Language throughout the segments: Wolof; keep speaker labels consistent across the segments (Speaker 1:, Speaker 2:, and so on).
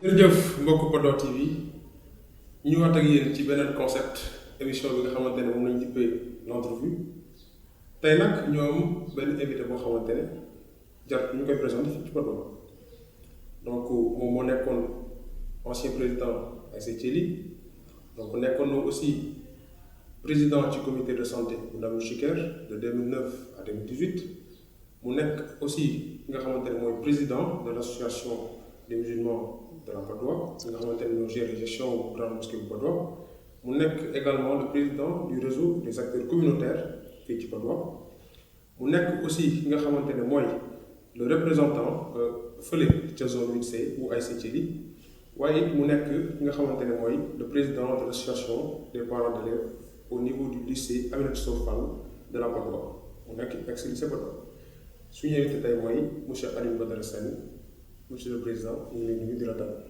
Speaker 1: jërëjëf mbokku Padoa TV ñu ñëwaat ak yéen ci beneen concept émission bi nga xamante ne moom lañ dippee l'entrevue tey nag ñoom benn invité boo xamante ne jar ñu koy présenté fii ci Padoa donc moom moo nekkoon ancien président Aïssé Thily donc nekkoon na aussi président ci comité de santé bu Ndamou Chiker de 2009 à 2018 mu nekk aussi ki nga xamante ne mooy président de l'association des musulmans de la Padoa nga xamante ne ñoo gère gestion grande mosquée bu Padoa mu nekk également le président du réseau des acteurs communautaires fii ci Padoa mu nekk aussi ki nga xamante ne mooy le représentant fële ca zone 8C bu Aïssé Thily waaye it mu nekk ki nga xamante ne mooy le président de l'association des parents d'élèves au niveau du lycée Aminata Sow Fall de la Padoa mu nekk ex-lycée Padoa suñu invité tey mooy monsieur Alioune Badara Sène monsieur le président ñu ngi leen di nuyu di la dalal.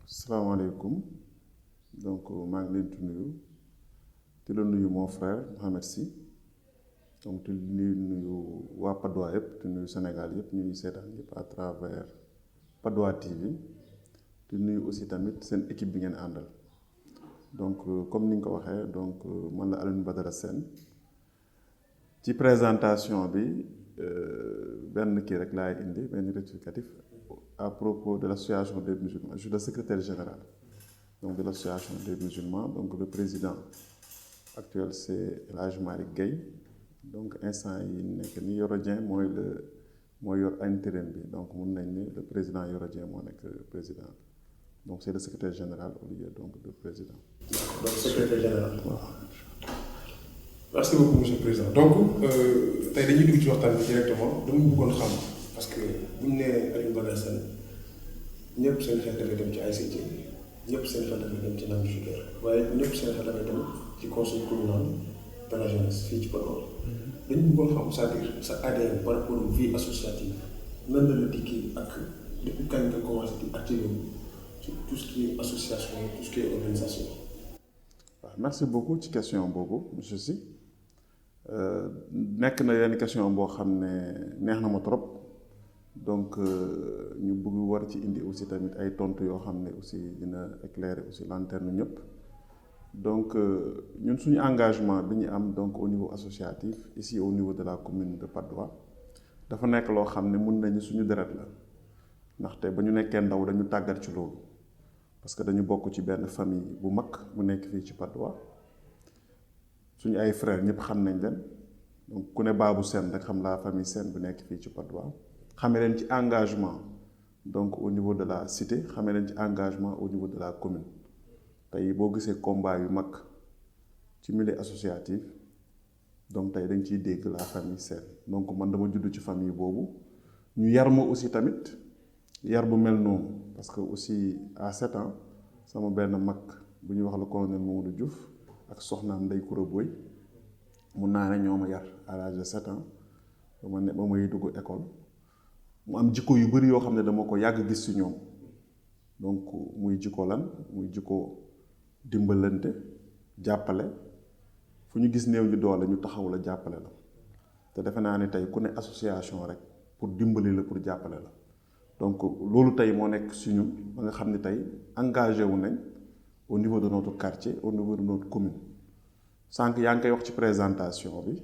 Speaker 2: salaamaaleykum donc maa ngi leen di nuyu di la nuyu mon frère Mohamed Sy donc di nuyu waa Padoa yëpp di nuyu Sénégal yëpp ñuy seetaan yëpp à travers Padoa TV di nuyu aussi tamit seen équipe bi ngeen àndal donc comme ni nga ko waxee donc man la Alioune Badara Sène ci présentation bi. benn kii rek laay indi benn rectificatif à propos de l'association des musulmans je suis le secrétaire général donc de l'association des musulmans donc le président actuel c'est El Hadj Malick Gueye donc instant yi nekk ni Yoro Dieng mooy yor intérim bi donc mun nañ ni le président Yoro Dieng moo nekk président donc c'est le secrétaire général au lieu donc de président.
Speaker 1: donc secrétaire général. waaw. merci beaucoup monsieur le président donc tey dañuy dugg ci waxtaan bi directement dama bëggoon xam parce que bu ñu nee Alioune Badara Sène ñëpp seen xel dafay dem ci Aïssé Thily ñëpp seen xel dafay dem ci Ndamou Chiker waaye ñëpp seen xel dafay dem ci conseil communal de la jeunesse fii ci Padoa dañu bëggoon xam c'est-à-dire sa ADN par rapport aux vie associative nan la dikkee ak depuis kañ nga commencé di activer ci tout ce qui est association tout ce qui est organisation.
Speaker 2: waaw merci beaucoup ci question boobu monsieur Sy. nekk na yenn question boo xam ne neex na ma trop donc ñu bëgg war ci indi aussi tamit ay tontu yoo xam ne aussi dina éclairer aussi lanterne ñëpp donc ñun suñu engagement bi ñu am donc au niveau associatif ici au niveau de la commune de Padoa dafa nekk loo xam ne mun nañu suñu deret la ndaxte ba ñu nekkee ndaw dañu tàggat ci loolu parce que dañu bokk ci benn famille bu mag bu nekk fii ci Padoa suñu ay frères ñëpp xam nañ leen donc ku ne Babou Sène rek xam la famille Sène bu nekk fii ci Padoa xamee leen ci engagement donc au niveau de la cité xamee leen ci engagement au niveau de la commune tey boo gisee combat yu mag ci milieu associatif donc tey dañ ciy dégg la famille Sène donc man dama judd ci famille boobu ñu yar ma aussi tamit yar bu mel noonu parce que aussi à 7 ans sama benn mag bu ñuy wax le colonel Mamadou Diouf ak soxnaam Ndeye Koura Boy mun naa ne ñoo ma yar à l'âge de 7 ans ba may dugg école mu am jikko yu bari yoo xam ne dama ko yàgg gis ci ñoom donc muy jikko lan muy jikko dimbalante jàppale fu ñu gis néew ñu doole ñu taxaw la jàppale la te defe naa ne tey ku ne association rek pour dimbali la pour jàppale la donc loolu tey moo nekk ci ñun ba nga xam ne tey engagé wu nañ au niveau de notre quartier au niveau de notre commune sànq yaa ngi koy wax ci présentation bi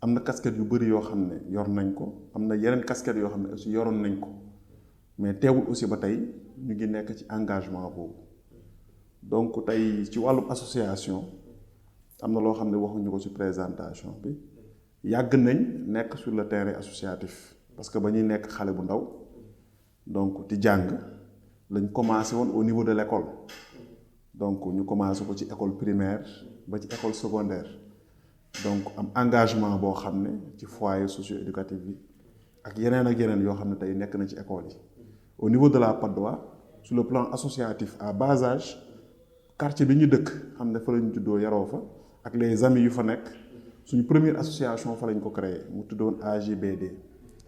Speaker 2: am na casquette yu bari yoo xam ne yor nañ ko am na yeneen casquette yoo xam ne aussi yoroon nañ ko mais teewul aussi ba tey ñu ngi nekk ci engagement boobu donc tey ci wàllum association am na loo xam ne waxuñu ko ci présentation bi yàgg nañ nekk sur le terrain associatif parce que ba ñuy nekk xale bu ndaw donc di jàng lañ commencé woon au niveau de l'école donc ñu commencé ko ci école primaire ba ci école secondaire donc am engagement boo xam ne ci foyer socio-éducatif bi ak yeneen yoo xam ne tey nekk na ci école yi au niveau de la Padoa sur le plan associatif à bas âge quartier bi ñu dëkk xam ne fa lañu juddoo yaroo fa ak les amis yu fa nekk suñu première association fa lañ ko créé mu tuddoon AJBD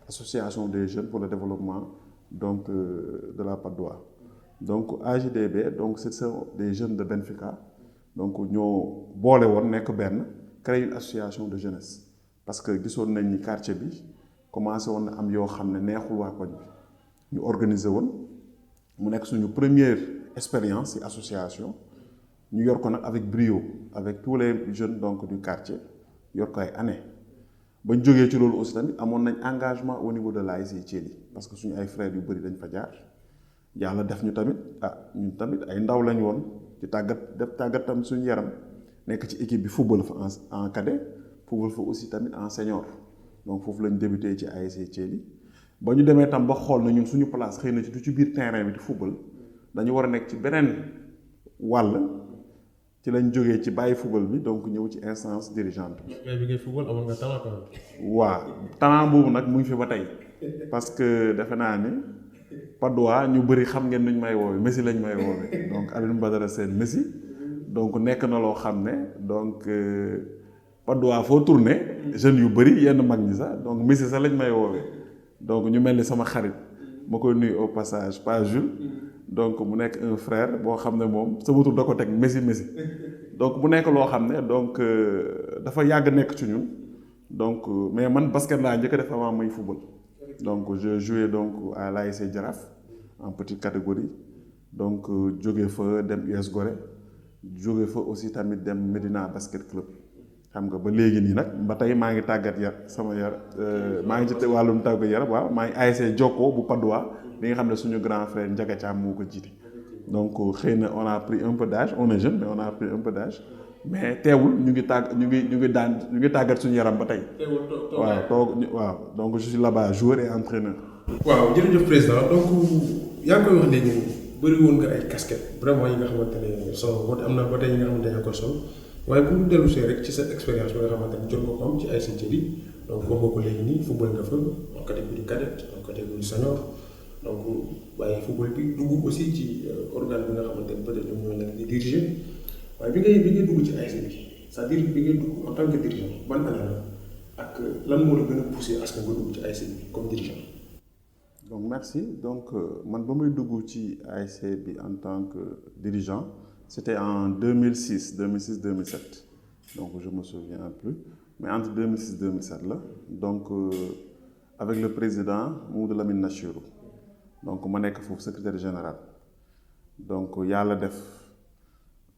Speaker 2: association des jeunes pour le développement donc de la Padoa donc AJDB donc c'est des jeunes de Benfica donc ñoo boole woon nekk benn créer une association de jeunesse parce que gisoon nañ ni quartier bi commencé woon na am yoo xam ne neexul waa koñ bi ñu organiser woon mu nekk suñu première expérience ci association ñu yor ko nag avec brio avec tous les jeunes donc du quartier yor ko ay année bañ jógee ci loolu aussi tamit amoon nañ engagement au niveau de l'ASC Thiely parce que suñu ay frères yu bëri dañ fa jaar yàlla def ñu tamit ñun tamit ay ndaw lañ woon ci tàggat tamit suñu yaram nekk ci équipe bi football fa en cadet football fa aussi tamit en senior donc foofu lañ débuté ci ASC Thiely ba ñu demee tam ba xool na ñun suñu place xëy na ci du ci biir terrain bi di football dañu war a nekk ci beneen wàll ci lañ jógee ci bàyyi football bi donc ñëw ci instance dirigeante bi.
Speaker 1: mais bi ngay football amoon nga talent quand même.
Speaker 2: waaw talent boobu nag mu ngi fi ba tey parce que defe naa ni Padois ñu bëri xam ngeen nuñ may woowee Messi lañ may woowee donc Alioune Badara Sène Messi donc nekk na loo xam ne donc Padois foo tourné jeunes yu bëri yenn mag ñi sax donc Messi sax lañ may woowee donc ñu mel ni sama xarit ma koy nuyu au passage pas Jules donc mu nekk un frère boo xam ne moom sama tur da ko teg Messi donc mu nekk loo xam ne donc dafa yàgg nekk ci ñun donc mais man basket laa njëkk a def avant may football donc je jouais donc à l'ASC Jaraaf en petite catégorie donc jóge fa dem US Gorée jóge fa aussi tamit dem Medina Basket Club xam nga ba léegi nii nag ba tey maa ngi tàggat sama maa ngi ci wàllum tàggat yaram waaw maa ngi ASC Jokko bu Padois li nga xam ne suñu grand frère Ndiaga Thiam moo ko jiite donc xëy na on a pris un peu d'âge on est jeune mais on a pris un peu d'âge mais teewul ñu ngi tàggat suñu yaram ba tey. waaw donc je suis là-bas joueur et entraîneur.
Speaker 1: waaw jërëjëf président donc yaa ngi koy wax léegi bëri woon nga ay casquette vraiment yi nga xamante ne solo boo am na ba tey yi nga xamante ne yaa koy sol waaye bu ñu dellu see rek ci sa expérience bi nga xamante ne jot nga ko am ci ASC Thiely donc wax nga ko léegi nii football nga fa en catégorie cadette en catégorie senior donc waaye football bi dugg aussi ci organe bi nga xamante ne peut-être ñoom ñoo nekk di diriger waaye bi ngay dugg ci ASC bi c'est-à-dire bi ngay dugg en tant que dirigeant ban année la ak lan moo la gën a poussé à ce que nga dugg ci ASC bi comme dirigeant.
Speaker 2: donc merci donc man ba may dugg ci ASC bi en tant que dirigeant c'était en 2006-2007 donc je me souviens plus mais entre 2006-2007 là donc avec le président Mamadou Lamine Nachirou donc ma nekk foofu secrétaire général donc yàlla def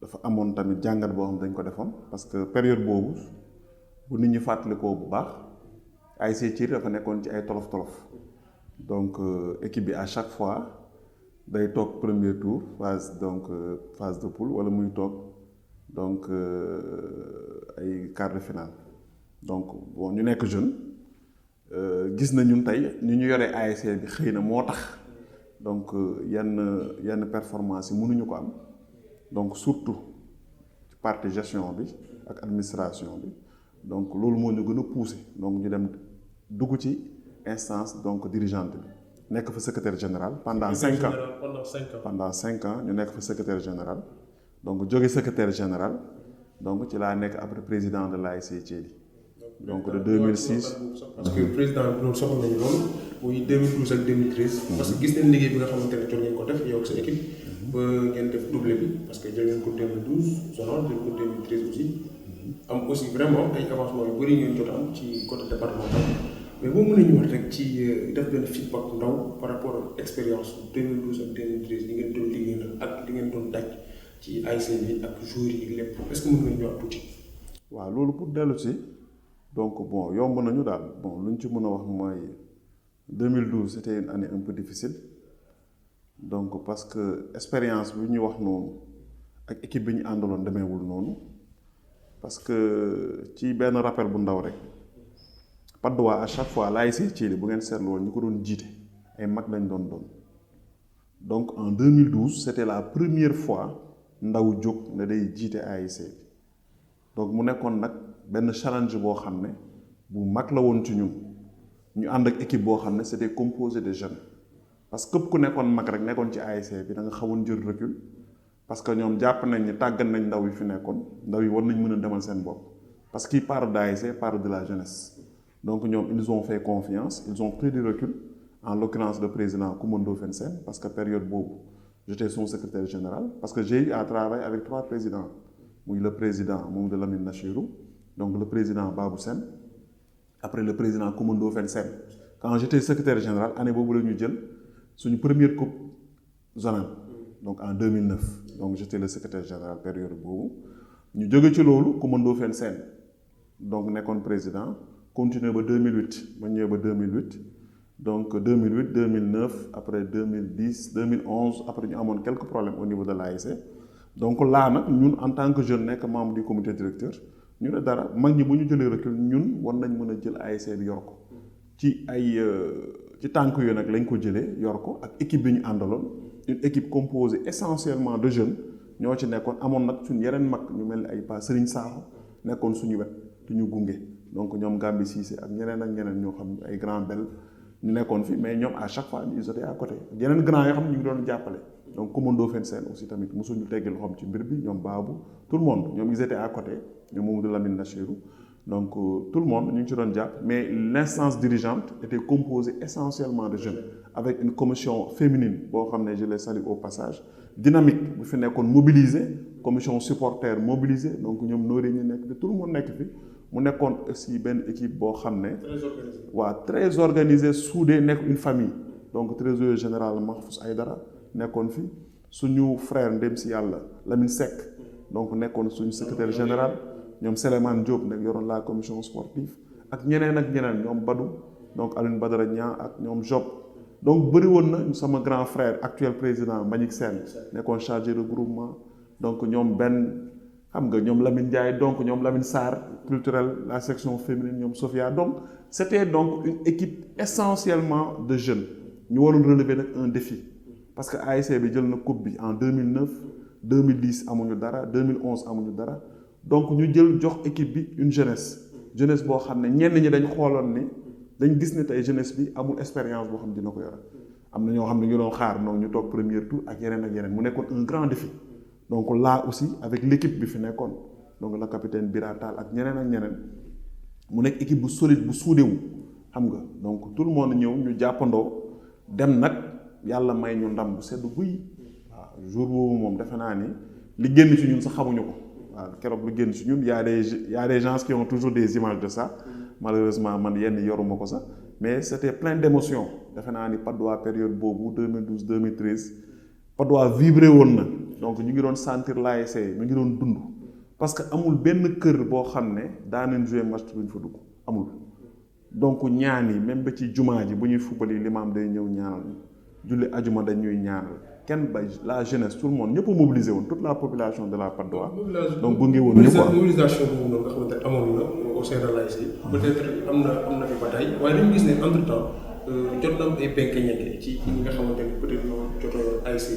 Speaker 2: dafa amoon tamit jàngat boo xam dañ ko defoon parce que période boobu bu nit ñi fàttalikoo bu baax ASC Thiely dafa nekkoon ci ay tolof-tolof donc équipe bi à chaque fois day toog premier tour phase de poule wala muy toog donc ay quart de finale donc bon ñu nekk jeune gis na ñun tey ñu yoree ASC bi xëy na moo tax donc yenn performance yi mënuñu ko am donc surtout ci partie gestion bi ak administration bi donc loolu moo ñu gën a poussé donc ñu dem dugg ci instance donc dirigeante bi nekk fa secrétaire général pendant 5 ans pendant 5 ans ñu nekk fa secrétaire général donc jóge secrétaire général donc ci laa nekk après président de l'ASC Thiely donc de 2006.
Speaker 1: parce que président bi loolu soxla nañu loolu muy 2012 ak 2013. parce que gis nañ liggéey bi nga xamante ne jot ngeen ko def yow ak sa équipe. ba ngeen def doublé bi parce que jël ngeen ko 2012 sonal jël ko 2013 aussi. am aussi vraiment ay avancement yu bëri ngeen jot am ci côté départemental mais boo mënee ñëwaat rek ci def benn feedback ndaw par rapport ak expérience 2012 ak 2013 li ngeen doon liggéey ak li ngeen doon daj ci ASC bi ak joueurs yi lépp est-ce que mën nga ñëwaat tuuti.
Speaker 2: waaw loolu pour dellu si donc bon yomb nañu daal bon lu ñu ci mën a wax mooy 2012 c'était une année un peu difficile donc parce que expérience bi ñu wax noonu ak équipe bi ñu àndaloon demeewul noonu parce que ci benn rappel bu ndaw rek Padois à chaque fois l'ASC Thiely bu ngeen seetlu woon ñu ko doon jiite ay mag lañ doon donc en 2012 c'était la première fois ndaw jóg ne day jiite ASC bi donc mu nekkoon nag benn challenge boo xam ne bu mag la woon ci ñun ñu ànd ak équipe boo xam ne c'était composé de jeunes parce que képp ku nekkoon mag rek nekkoon ci ASC bi da nga xawoon jël recul parce que ñoom jàpp nañ ni tàggat nañ ndaw yi fi nekkoon ndaw yi war nañ mën a demal seen bopp parce que qui parle d'ASC parle de la jeunesse donc ñoom ils ont fait confiance ils ont pris du recul en l'occurrence le président Coumba Ndoffène Sène parce que période boobu j'étais son secrétaire général parce que j'ai eu à travailler avec 3 présidents muy le président Mamadou Lamine Nachirou donc le président Babou Sène après le président Coumba Ndoffène Sène quand j'étais secrétaire général année boobu la ñu jël suñu première coupe zonal donc en 2009 donc j'étais le secrétaire général période boobu ñu jóge ci loolu Coumba Ndoffène Sène donc nekkoon président continuer ba 2008 ma ñëwee ba 2008 donc 2008 2009 après 2010 2011 après ñu amoon quelques problèmes au niveau de l'ASC donc là nag ñun en tant que jeune nekk membre du comité directeur ñu ne dara mag ñi bu ñu jëlee recul ñun war nañ mën a jël ASC bi yor ko ci ay ci tànk yooyu nag lañ ko jëlee yor ko ak équipe bi ñu àndaloon une équipe composée essentiellement de jeunes ñoo ci nekkoon amoon nag suñu yeneen mag ñu mel ni ay Pa Serigne Sakho nekkoon suñu wet du ñu gunge donc ñoom Gambi Cissé ak ñeneen ñoo xam ay grand bel ñu nekkoon fi mais ñoom à chaque fois ils étaient à côté yeneen grand yoo xam ne ñu ngi doon jàppale donc Coumba Ndoffène Sène aussi tamit mosuñu teggi loxoom ci mbir bi ñoom Babou tout le monde ñoom ils étaient à côté ñoom Mamadou Lamine Nachirou donc tout le monde ñu ngi ci doon jàpp mais l'instance dirigeante était composée essentiellement de jeunes avec une commission féminine boo xam ne je les salue au passage dynamique bu fi nekkoon mobilisée commission supporter mobilisée donc ñoom nooree ñu nekk fi tout le monde nekk fi mu nekkoon aussi benn équipe boo xam ne très organisée soudée nekk une famille donc trésorier général Mahfous Aïdara nekkoon fi suñu frère ndem si yàlla Lamine Seck donc nekkoon suñu secrétaire général ñoom Souleymane Diop nag yoroon la commission sportive ak ñeneen ñoom Badou donc Alioune Badara Niang ak ñoom Job donc bëri woon na sama grand frère actuel président Mbagnick Sène nekkoon chargé de groupement donc ñoom benn xam nga ñoom Lamine Ndiaye donc ñoom Lamine Sarr culturel la section féminine ñoom Sophia donc c'était donc une équipe essentiellement de jeunes ñu waroon relever nag un défi parce que ASC bi jël na coupe bi en 2009 2010 amuñu dara 2011 amuñu dara donc ñu jël jox équipe bi une jeunesse boo xam ne ñenn ñi dañ xooloon ni dañ gis ne tey jeunesse bi amul expérience boo xam ne dina ko yore am na ñoo xam ne ñu doon xaar donc ñu toog premier tour ak yeneen mu nekkoon un grand défi donc là aussi avec l'équipe bi fi nekkoon donc le capitaine Biratal ak ñeneen mu nekk équipe bu solide bu suudewu xam nga donc tout le monde ñëw ñu jàppandoo dem nag yàlla may ñu ndam bu sedd guy waaw jour boobu moom defe naa ni li génn ci ñun sax xamuñu ko waaw keroog lu génn ci ñun y a des gens qui ont toujours des images de ça malheureusement man yenn yoruma ko sax mais c'était plein d'émotions defe naa ni Patte d'Oie période boobu 2012 2013 Patte d'Oie vibré woon na donc ñu ngi doon sentir l'ASC mu ngi doon dund parce que amul benn kër boo xam ne daanañ jouer match buñ fa dugg amul donc ñaan yi même ba ci jumaa ji bu ñuy fubali l'imam day ñëw ñaanal julli ajuma dañuy ñaanal kenn bay la jeunesse tout le monde ñëpp a mobilisé woon toute la population de la Patte d'Oie donc bu ngi woon ñu quoi
Speaker 1: mobilisation boobu noonu nga xamante ne amoon na au sein de l'ASC peut-être am na fi bataille waaye dañu gis ne entre temps jot na am ay benk ñenke ci ñi nga xamante ne peut-être ñoo jotoo ASC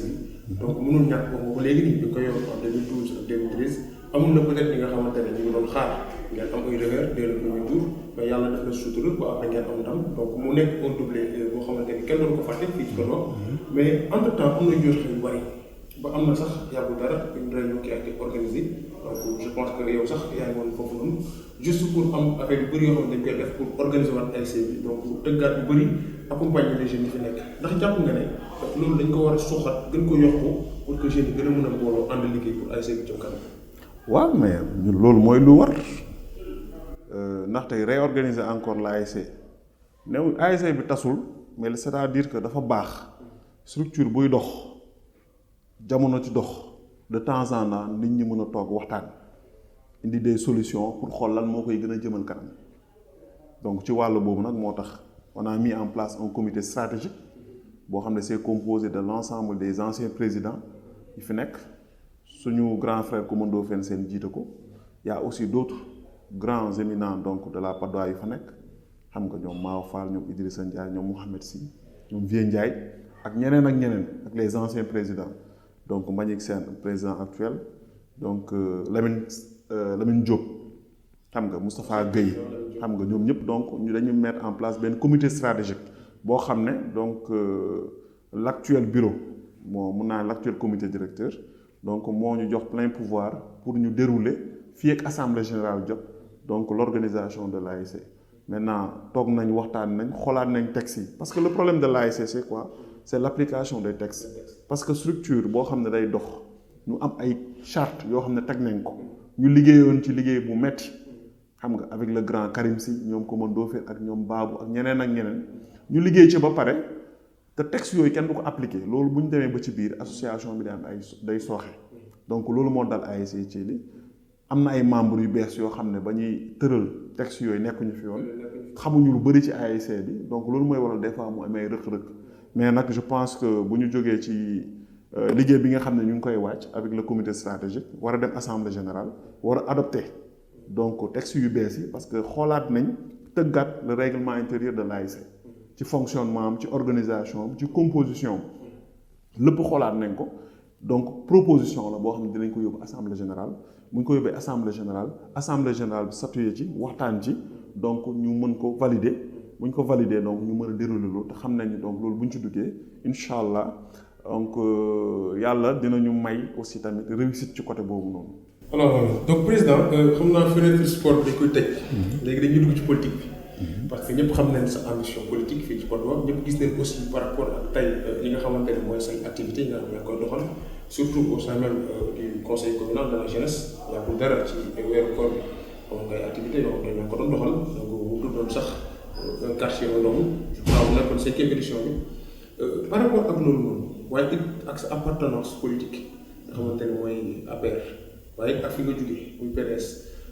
Speaker 1: bi donc mënul ñàkk wax nga ko léegi nii bi ko yor en 2012 ak 2013 amul na peut-être ñi nga xamante ne ñu ngi doon xaar ngeen am ay revers dès le premier tour mais yàlla def na sutura ba après ngeen am ndam donc mu nekk un doublé boo xamante ni kenn doon ko fàtte fii ci Patte d'Oie mais entre temps am na jot yu bari ba am na sax yàggul dara une réunion qui a été organisée donc je pense que yow sax yaa ngi woon foofu noonu juste pour am affaire yu bëri yoo xam ne dañ koy def pour organiser waat ASC bi donc tëggaat bu bëri accompagner les jeunes yi fi nekk ndax jàpp nga ne loolu dañ ko war a suuxat gën ko yokku pour que jeunes yi gën a mën a mbooloo ànd liggéey pour ASC bi jëm kanam.
Speaker 2: waaw mais ñun loolu mooy lu war ndax tey réorganiser encore l'ASC new ASC bi tasul mais c'est-à-dire que dafa baax structure buy dox jamono ci dox de temps en temps nit ñi mën a toog waxtaan indi des solutions pour xool lan moo koy gën a jëmal kanam donc ci wàll boobu nag moo tax on a mis en place un comité stratégique boo xam ne c'est composé de l'ensemble des anciens présidents yi fi nekk suñu grand frère Coumba Ndoffène Sène jiite ko y a aussi d'autres grands éminents donc de la Patte d'Oie yi fa nekk xam nga ñoom Mao Fall ñoom Idrissa Ndiaye ñoom Mouhamed Sy ñoom Vieux Ndiaye ak ñeneen ak les anciens présidents donc Mbagnick Sène président actuel donc Lamine Diop xam nga Moustapha Gueye xam nga ñoom ñëpp donc ñu dañu mettre en place benn comité stratégique boo xam ne donc l'actuel bureau mun naa l'actuel comité directeur donc moo ñu jox plein pouvoir pour ñu dérouler fii ak assemblée générale jot donc l'organisation de l'ASC maintenant toog nañ waxtaan nañ xoolaat nañ textes yi parce que le problème de l'ASC c'est quoi c'est l'application des textes parce que structure boo xam ne day dox ñu am ay charte yoo xam ne teg nañ ko ñu liggéeyoon ci liggéey bu metti xam nga avec le grand Karim Sy ñoom Coumba Ndoffène ak ñoom Babou ak ñeneen ñu liggéey ci ba pare te texte yooyu kenn du ko appliqué loolu bu ñu demee ba ci biir association bi day am ay day sooxe donc loolu moo dal ASC Thiely am na ay membres yu bees yoo xam ne ba ñuy tëral texte yooyu nekkuñu fi woon xamuñu lu bëri ci ASC bi donc loolu mooy waral des fois mu amee rëq-rëq mais nag je pense que bu ñu jógee ci liggéey bi nga xam ne ñu ngi koy wàcc avec le comité stratégique war a dem assemblée générale war a adopter donc texte yu bees yi parce que xoolaat nañ tëggaat le règlement intérieur de l'ASC ci fonctionnement am ci organisation am ci composition am lépp xoolaat nañ ko donc proposition la boo xam ne dinañ ko yóbbu assemblée générale bu ñu ko yóbbee assemblée générale bi statué ci waxtaan ci donc ñu mën ko valider bu ñu ko valider donc ñu mën a dérouler loolu te xam nañ ni donc loolu bu ñu ci duggee incha allah donc yàlla dinañu may aussi tamit réussite ci côté boobu noonu.
Speaker 1: alors donc président xam naa fenêtre sport bi dañ koy tëj. léegi dañuy dugg ci politique bi. parce que ñëpp xam nañ sa ambition politique fii ci Patte d'Oie ñëpp gis nañ aussi par rapport ak tey li nga xamante ne mooy say activité yi nga xam ne yaa koy doxal surtout au sein même du conseil communal de la jeunesse yàggul dara ci weeru koor bi am ngay activité yoo xam ne ñoo ko doon doxal donc mu tuddoon sax un quartier au ndogu je crois mu nekkoon 5e édition bi par rapport ak loolu noonu waaye it ak sa appartenance politique nga xamante ne mooy APR waaye ak fi nga jógee muy PDS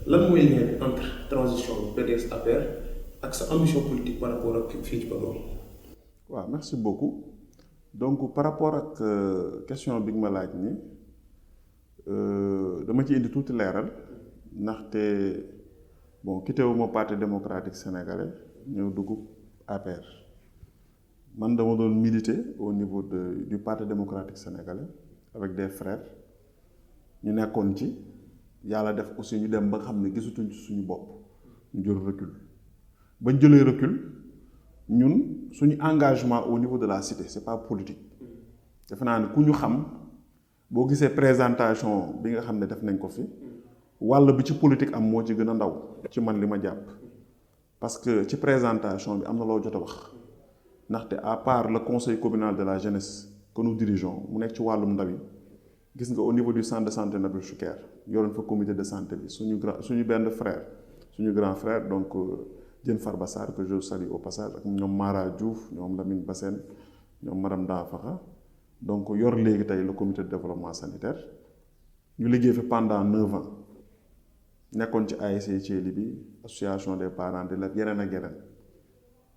Speaker 1: lan mooy lien bi entre transition PDS APR ak sa ambition politique par rapport ak fii ci Patte d'Oie.
Speaker 2: waaw merci beaucoup donc par rapport ak question bi nga ma laaj ni dama ci indi tuuti leeral ndaxte bon quitté wu ma parti démocratique sénégalais ñëw dugg APR man dama doon militer au niveau du parti démocratique sénégalais avec des frères ñu nekkoon ci yàlla def aussi ñu dem ba xam ne gisatuñ ci suñu bopp ñu jël recul. bañ jëlee recul ñun suñu engagement au niveau de la cité c'est pas politique defe naa ne ku ñu xam boo gisee présentation bi nga xam ne def nañ ko fi wàll bi ci politique am moo ci gën a ndaw ci man li ma jàpp parce que ci présentation bi am na loo jot a wax ndaxte à part le conseil communal de la jeunesse que nous dirigeons mu nekk ci wàllum ndaw yi gis nga au niveau du centre de santé Nabil Choucair yoroon fa comité de santé bi suñu benn frère suñu grand frère donc Diène Farba Sarr que je salue au passage ak ñoom Mara Diouf ñoom Lamine Bassène ñoom madame Dafaxa donc yor léegi tey le comité de développement sanitaire ñu liggéey fi pendant 9 ans nekkoon ci ASC Thiely bi association des parents d'élèves yeneen ak yeneen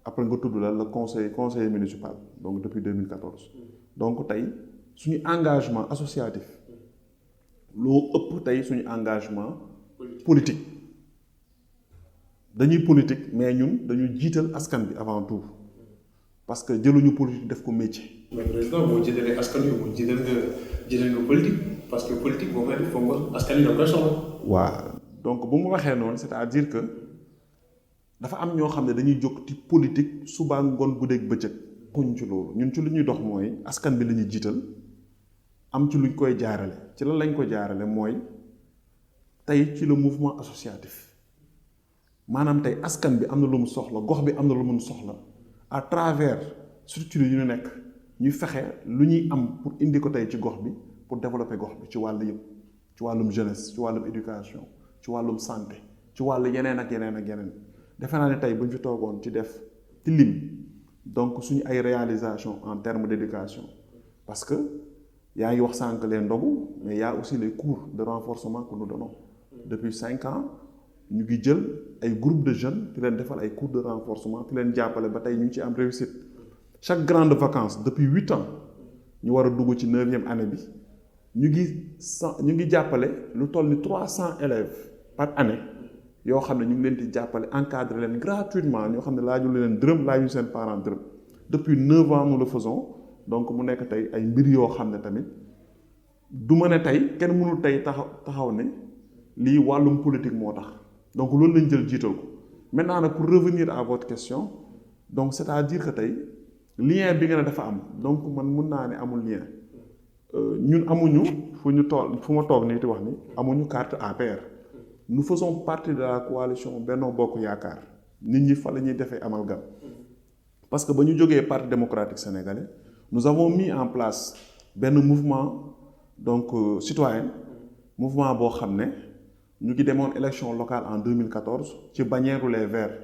Speaker 2: après nga tudd la le conseiller municipal donc depuis 2014 donc tey suñu engagement associatif loo ëpp tey suñu engagement politique dañuy politique mais ñun dañu jiital askan bi avant tout parce que jëluñu politique def ko métier.
Speaker 1: mais président boo jiitalee askan wi boo jiital nga politique parce que politique boo koy def foog nga askan wi da koy soxla.
Speaker 2: waaw donc bu mu waxee noonu c'est-à-dire que dafa am ñoo xam ne dañuy jóg ci politique suba ngoon guddeeg bëccëg. xuñ ci loolu ñun ci lu ñuy dox mooy askan bi la ñuy jiital am ci luñ koy jaarale ci lan lañ ko jaarale mooy tey ci le mouvement associatif. maanaam tey askan bi am na lu mu soxla gox bi am na lu mu soxla à travers structure yu ñu nekk ñuy fexe lu ñuy am pour indi ko tey ci gox bi pour développer gox bi ci wàll yëpp ci wàllum jeunesse ci wàllum éducation ci wàllum santé ci wàll yeneen ak yeneen ak yeneen defe naa ne tey bu ñu fi toogoon ci def ci lim donc suñu ay réalisation en termes d'éducation parce que yaa ngi wax sànq les ndogu mais y a aussi les cours de renforcement que nous donnons depuis 5 ans. ñu ngi jël ay groupe de jeunes di leen defal ay cours de renforcement di leen jàppale ba tey ñu ngi ci am réussite chaque grande vacances depuis 8 ans ñu war a dugg ci 9e année bi ñu ngi jàppale lu toll ni 300 élèves par année yoo xam ne ñu ngi leen di jàppale encadrer leen gratuitement ñoo xam ne laaju leen dërëm laaju seen parent dërëm depuis 9 ans nous le faisons donc mu nekk tey ay mbir yoo xam ne tamit du ma ne tey kenn mënul tey taxaw ne lii wàllum politique moo tax. donc loolu lañ jël jiital ko maintenant nag pour revenir à votre question donc c'est-à-dire que tey lien bi nga ne dafa am donc man mun naa ne amul lien ñun amuñu fu ma toog nii di wax ni amuñu carte APR nous faisons partie de la coalition Benno Bokk Yaakaar nit ñi fa la ñuy defee amalgame parce que ba ñu jógee parti démocratique sénégalais nous avons mis en place benn mouvement donc citoyen mouvement boo xam ne ñu ngi demoon élection locale en 2014 ci bannière les Verts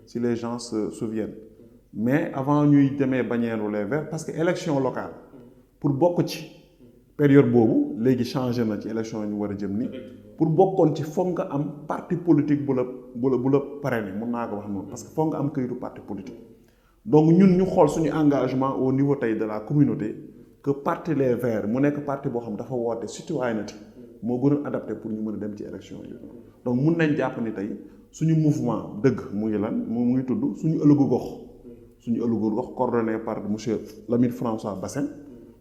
Speaker 2: si les gens se souviennent mais avant ñuy demee bannière les verts parce que élection locale pour bokk ci période boobu léegi changé na ci élection yi ñu war a jëm ni pour bokkoon ci foog nga am parti politique bu la parrainé mun naa ko wax noonu parce que foog nga am këyitu parti politique. donc ñun ñu xool suñu engagement au niveau tey de la communauté que parti les verts mu nekk parti boo xam dafa woote citoyenneté moo gën a adapté pour ñu mën a dem ci élection yi donc mun nañ jàpp ni tey suñu mouvement dëgg mu ngi lan mu ngi tudd suñu ëllëgu gox coordonné par monsieur Lamine François Bassène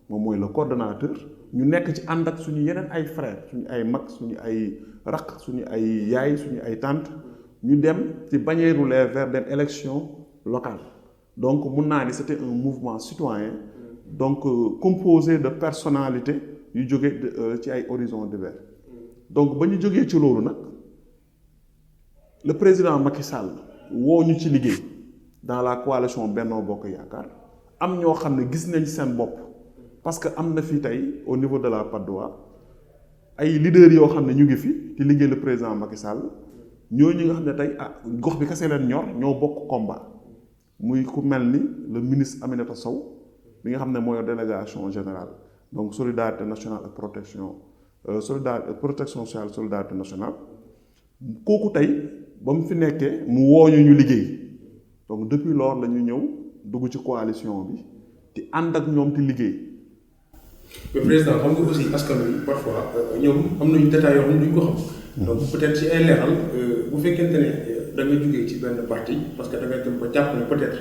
Speaker 2: moom mooy le coordonnateur ñu nekk ci ànd ak suñu yeneen ay frères suñu ay mag suñu ay rakk suñu ay yaay suñu ay tante ñu dem ci bannière les verts dem élection locale donc mun naa ni c'était un mouvement citoyen donc composé de personnalités yu jóge ci ay horizons divers donc ba ñu jógee ci loolu nag le président Macky Sall woo ñu ci liggéey dans la coalition Benno Bokk Yaakaar am ñoo xam ne gis nañ seen bopp parce que am na fi tey au niveau de la Patte d'Oie ay leaders yoo xam ne ñu ngi fi di liggéey le président Macky Sall ñooñu nga xam ne tey gox bi kese leen ñor ñoo bokk combat muy ku mel ni le ministre Aminata Sow bi nga xam ne mooy délégation générale donc solidarité nationale ak protection sociale solidarité nationale kooku tey ba mu fi nekkee mu wooñu ñu liggéey donc depuis lors la ñu ñëw dugg ci coalition bi di ànd ak ñoom di liggéey.
Speaker 1: mais président xam nga aussi askan wi parfois ñoom am nañu détails yoo xam ne duñ ko xam. donc peut-être ci ay leeral bu fekkente ne da nga jógee ci benn parti parce que da ngay dem ba jàpp ne peut-être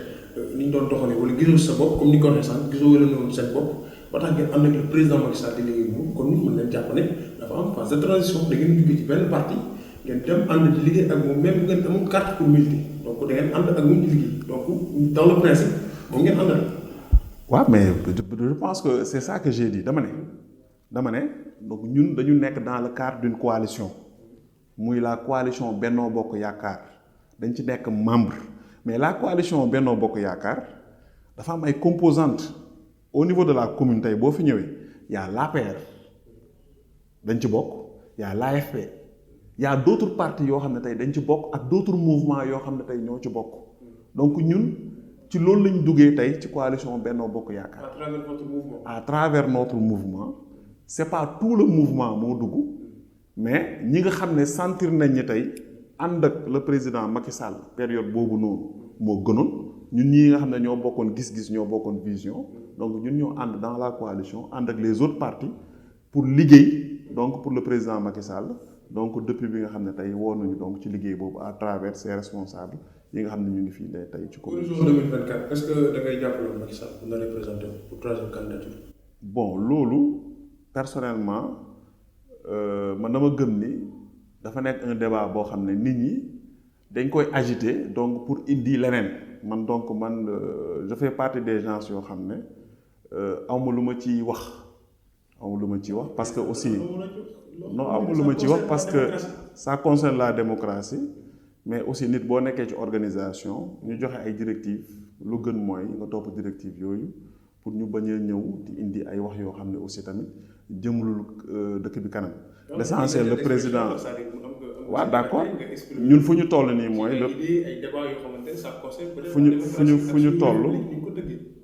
Speaker 1: ni ñu doon doxalee wala gisoo sa bopp comme ni ko waxee sànq gisoo wala noonu seen bopp ba tax ngeen am na le président Macky Sall di liggéey moom kon mën nañ jàpp ne dafa am phase de transition da ngeen jógee ci benn parti ngeen dem ànd di liggéey ak moom même bu ngeen amul carte pour militer donc da ngeen ànd ak moom di liggéey donc dans le principe moom ngeen àndal.
Speaker 2: waaw mais je pense que c'est ça que j'ai dit dama ne donc ñun dañu nekk dans le cadre d'une coalition muy la coalition Benno Bokk Yaakaar dañ ci nekk membre mais la coalition Benno Bokk Yaakaar dafa am ay composantes au niveau de la commune tey boo fi ñëwee y a l'APR dañ ci bokk y a l'AFP y a d'autres partis yoo xam ne tey dañ ci bokk ak d'autres mouvements yoo xam ne tey ñoo ci bokk donc ñun ci loolu lañ duggee tey ci coalition Benno Bokk Yaakaar.
Speaker 1: à travers notre mouvement.
Speaker 2: à travers notre mouvement c'est pas tout le mouvement moo dugg mais ñi nga xam ne sentir nañ ni tey ànd ak le président Macky Sall période boobu noonu moo gënoon ñun ñi nga xam ne ñoo bokkoon gis-gis ñoo bokkoon vision donc ñun ñoo ànd dans la coalition ànd ak les autres partis pour liggéey donc pour le président Macky Sall donc depuis bi nga xam ne tey woo nañu donc ci liggéey boobu à travers ses responsables yi nga xam ne ñu ngi fii tey ci commune.
Speaker 1: pour 2024 est-ce que da ngay jàppale Macky Sall pour nga représenter pour troisième candidature.
Speaker 2: bon loolu personnellement man dama gëm ni dafa nekk un débat boo xam ne nit ñi dañ koy agiter donc pour indi leneen man donc je fais partie des gens yoo xam ne awma lu ma ci wax parce que aussi non awma lu ma ci wax parce que ça concerne la démocratie mais aussi nit boo nekkee ci organisation ñu joxe ay directives lu gën mooy nga topp directives yooyu pour ñu bañ a ñëw di indi ay wax yoo xam ne aussi tamit jëmulul dëkk bi kanam. l'essentiel le président waaw d'accord ñun fu ñu toll nii mooy fu ñu toll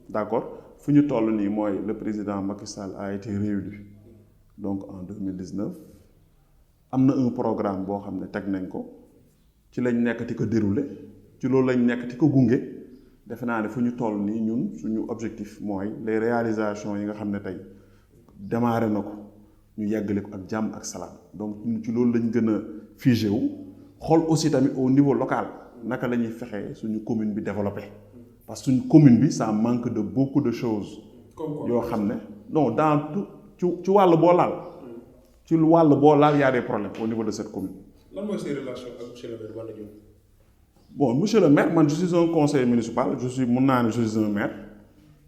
Speaker 2: d'accord fu ñu toll nii mooy le président Macky Sall a été réélu donc en 2019 am na un programme boo xam ne teg nañ ko ci lañ nekk di ko dérouler ci loolu lañ nekk di ko gunge defe naa ne fu ñu toll nii ñun suñu objectif mooy les réalisations yi nga xam ne tey démarré na ko ñu yeggale ko ak jàmm ak salaam donc ci loolu lañ gën a figé wu xool aussi tamit au niveau local naka la ñuy fexee suñu commune bi développé parce que suñu commune bi ça manque de beaucoup de choses yoo xam ne non dans tout ci wàll boo laal ci wàll boo laal y a des problèmes au niveau de cette commune.
Speaker 1: lan mooy ses relations ak monsieur le maire Balla Diop.
Speaker 2: bon monsieur le maire man je suis un conseiller municipal je suis un maire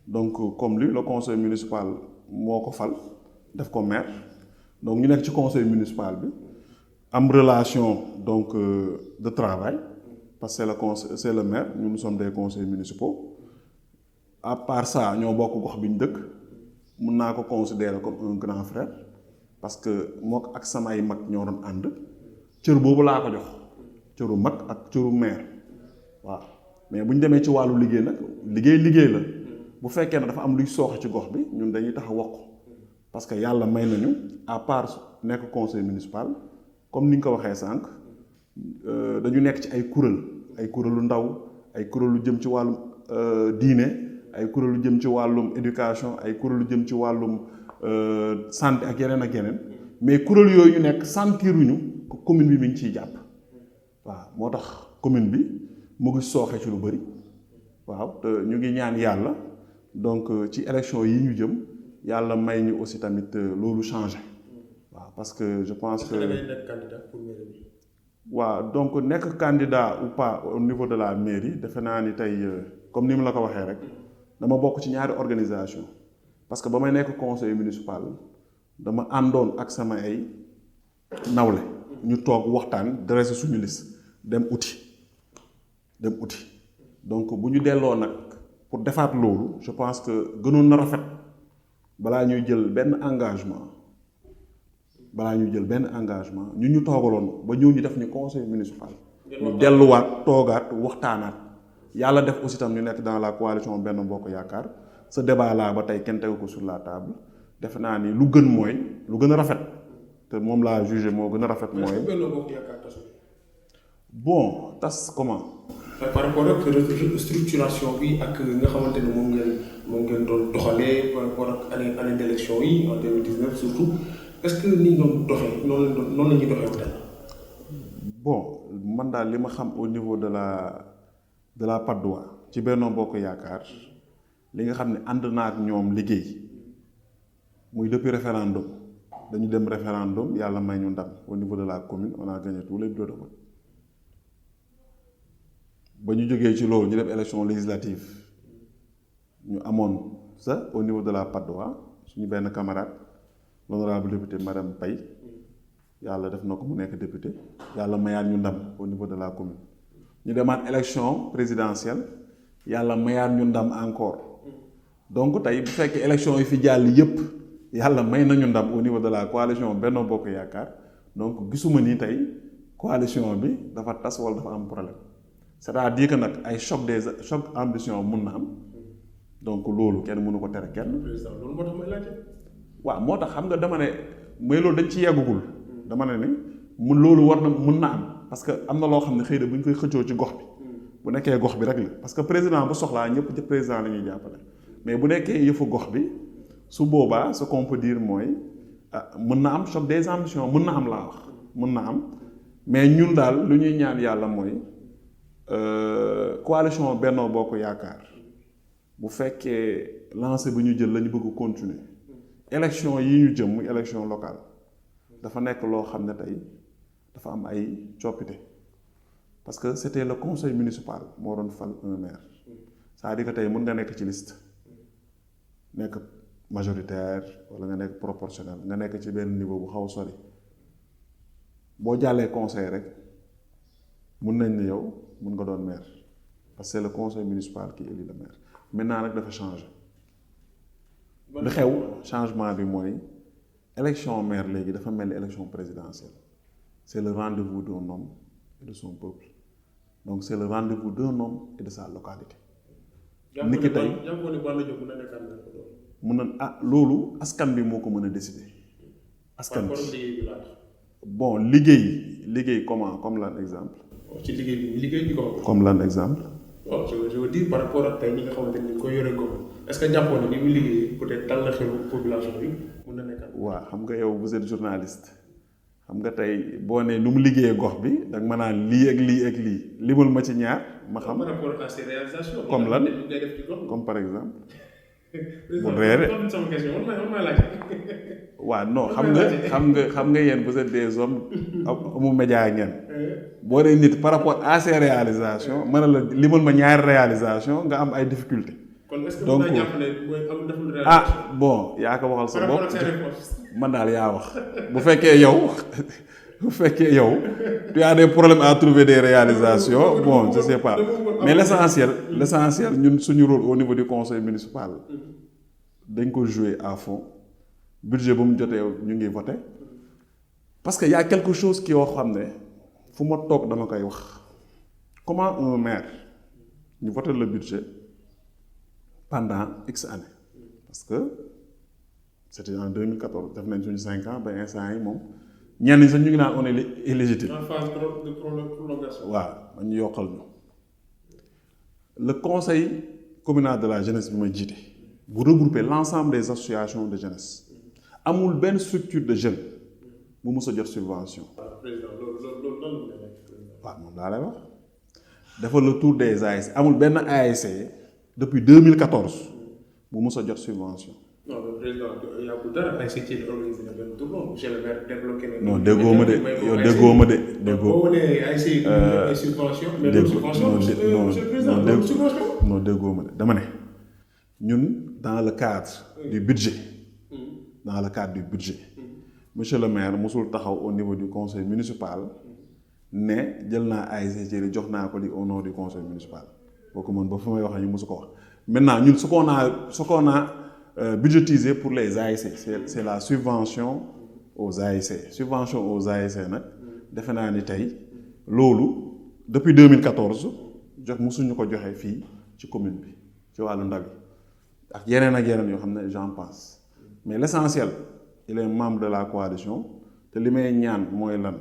Speaker 2: donc comme lui le conseil municipal moo ko fal def ko maire donc ñu nekk ci conseil municipal bi am relation donc de travail parce que c'est le maire nous sommes des conseils municipaux à part ça ñoo bokk gox bi ñu dëkk mun naa ko considérer comme un grand frère parce que mook ak samay mag ñoo doon ànd cër boobu laa ko jox cëru mag ak cëru maire waaw mais bu ñu demee ci wàllu liggéey nag liggéey la bu fekkee ne dafa am luy sooxe ci gox bi ñun dañuy tax a wax ko parce que yàlla may nañu à part nekk conseil municipal comme ni nga ko waxee sànq dañu nekk ci ay kuréelu ndaw ay kuréelu jëm ci wàllum diine ay kuréelu jëm ci wàllum éducation ay kuréelu jëm ci wàllum santé ak yeneen mais kuréel yooyu ñu nekk sentiruñu ko commune bi mi ngi ciy jàpp waaw moo tax commune bi mu ngi sooxe ci lu bëri waaw te ñu ngi ñaan yàlla donc ci élection yi ñu jëm yàlla may ñu aussi tamit loolu changé waaw parce que je pense que
Speaker 1: nekk candidat pour mairie bi.
Speaker 2: waaw donc nekk candidat ou pas au niveau de la mairie defe naa ni tey comme ni mu la ko waxee rek dama bokk ci ñaari organisation parce que ba may nekk conseil municipal dama àndoon ak sama ay nawle ñu toog waxtaan dressé suñu liste dem uti donc bu ñu delloo nag pour defaat loolu je pense que gënoon na rafet balaa ñuy jël benn engagement ñun ñu toogaloon ba ñëw ñu def ni conseil municipal ñu delluwaat toogaat waxtaanaat yàlla def aussi tam ñu nekk dans la coalition Benno Bokk Yaakaar ce débat là ba tey kenn tegu ko sur la table defe naa ni lu gën mooy lu gën a rafet te moom laa jugé moo gën a rafet mooy
Speaker 1: Benno Bokk Yaakaar tasu
Speaker 2: bon tas comment
Speaker 1: par rapport ak structuration bi ak nga xamante ne moom ngeen doon doxalee par rapport ak année d'élection yi en 2019 surtout est-ce que ni ñu doon doxee noonu la ñuy doxee tey.
Speaker 2: bon man daal li ma xam au niveau de la Patte d'Oie ci Benno Bokk Yaakaar li nga xam ne ànd naa ak ñoom liggéey muy depuis référendum dañu dem référendum yàlla may ñu ndam au niveau de la commune on a gagné tous les bureaux de vote ba ñu jógee ci loolu ñu def élection législative ñu amoon ça au niveau de la Patte d'Oie suñu benn camarade l'honorable député madame Paye yàlla def na ko mu nekk député yàlla mayaat ñu ndam au niveau de la commune ñu demaat élection présidentielle yàlla mayaat ñu ndam encore donc tey bu fekkee élection yi fi jàll yépp yàlla may nañu ndam au niveau de la coalition Benno Bokk Yaakaar donc gisuma ni tey coalition bi dafa tas wala dafa am problème c'est-à-dire que nag ay choc ambition mun na am donc loolu kenn mënu ko tere kenn.
Speaker 1: président loolu moo tax may laajte.
Speaker 2: waaw moo tax xam nga dama ne mais loolu dañ ci yeggugul dama ne ni loolu war na mun na am parce que am na loo xam ne xëy na bu ñu koy xëccoo ci gox bi bu nekkee gox bi rek la parce que président bu soxlaa ñëpp ci président la ñuy jàppale mais bu nekkee yëfu gox bi su boobaa ce qu'on peut dire mooy mën na am choc des ambitions mën na am laa wax mën na am mais ñun daal lu ñuy ñaan yàlla mooy coalition Benno Bokk Yaakaar bu fekkee lancé bu ñu jël la ñu bëgg continuer élection yi ñu jëm muy élection locale dafa nekk loo xam ne tey dafa am ay coppite parce que c'était le conseil municipal moo doon fal un maire c'est-à-dire que tey mën nga nekk ci liste nekk majoritaire wala nga nekk proportionnel nga nekk ci benn niveau bu xaw a sori boo jàllee conseil rek mun nañ ne yow mun nga doon maire parce que c'est le conseil municipal qui élit le maire maintenant nag dafa changer lu xew changement bi mooy élection maire léegi dafa mel ni élection présidentielle c'est le rendez-vous d'un homme et de son peuple donc c'est le rendez-vous d'un homme et de sa localité. niki tey mun na loolu askan bi moo ko mën a décider. askan bi bon liggéey comment comme lan exemple.
Speaker 1: ci liggéey bi
Speaker 2: comme lan exemple.
Speaker 1: waaw je veux dire par rapport ak tey ñi nga xamante ni koy yore gox est-ce que jàppoon ni muy liggéey peut-être dal na xelu population bi mun na nekk.
Speaker 2: waaw xam nga yow vous êtes journaliste xam nga tey boo nee nu mu liggéeyee gox bi danga ma naan lii ak lii ak lii limal ma ci ñaar ma xam.
Speaker 1: par rapport à ses réalisations.
Speaker 2: comme lan comme par exemple. bu reere waaw non xam nga yéen vous êtes des hommes amu média ngeen boo dee nit par rapport à ses réalisations mën na la limal ma ñaari réalisation nga am ay difficultés. donc bon yaa ko waxal sa bopp man daal yaa wax bu fekkee yow tu as des problèmes à trouver des réalisations bon je sais pas mais l'essentiel ñun suñu rôle au niveau du conseil municipal dañ ko jouer à fond budget bu mu jotee ñu ngi voter parce que y a quelque chose qui yoo xam ne fu ma toog dama koy wax comment un maire ñu voter le budget pendant X années parce que c'était en 2014 def nañ suñu 5 ans ba instant yi moom ñenn ñi sax ñu ngi naan on est illégitime.
Speaker 1: En phase de prolongation.
Speaker 2: waaw man ñu yokkal ñu le conseil communal de la jeunesse bi ma jiite bu regrouper l'ensemble des associations de jeunesse amul benn structure de jeunes bu mës a jot subvention.
Speaker 1: président loolu
Speaker 2: waaw moom laa lay wax dafa le tour des ASC amul benn ASC depuis 2014 bu mës a jot subvention.
Speaker 1: non le président yàggul dara ASC ci organisé na benn tournoi monsieur le maire débloqué na.
Speaker 2: non déggoo ma de yow déggoo ma de déggoo.
Speaker 1: boo nee ASC ay subvention. mais loolu subvention monsieur le président loolu subvention.
Speaker 2: non déggoo ma de dama ne ñun dans le cadre du budget. dans le cadre du budget. monsieur le maire mosul taxaw au niveau du conseil municipal ne jël naa ASC Thiely jox naa ko li au nom du conseil municipal boo ko mën ba fu may wax ñu mosu ko wax maintenant ñun ce qu'on a budgétisé pour les ASC c'est la subvention aux ASC subvention aux ASC nag defe naa ni tey loolu depuis 2014 jox mosuñu ko joxe fii ci commune bi ci wàllu ndaw yi ak yeneen yoo xam ne j'en passe mais l'essentiel il est membre de la coalition te li may ñaan mooy lan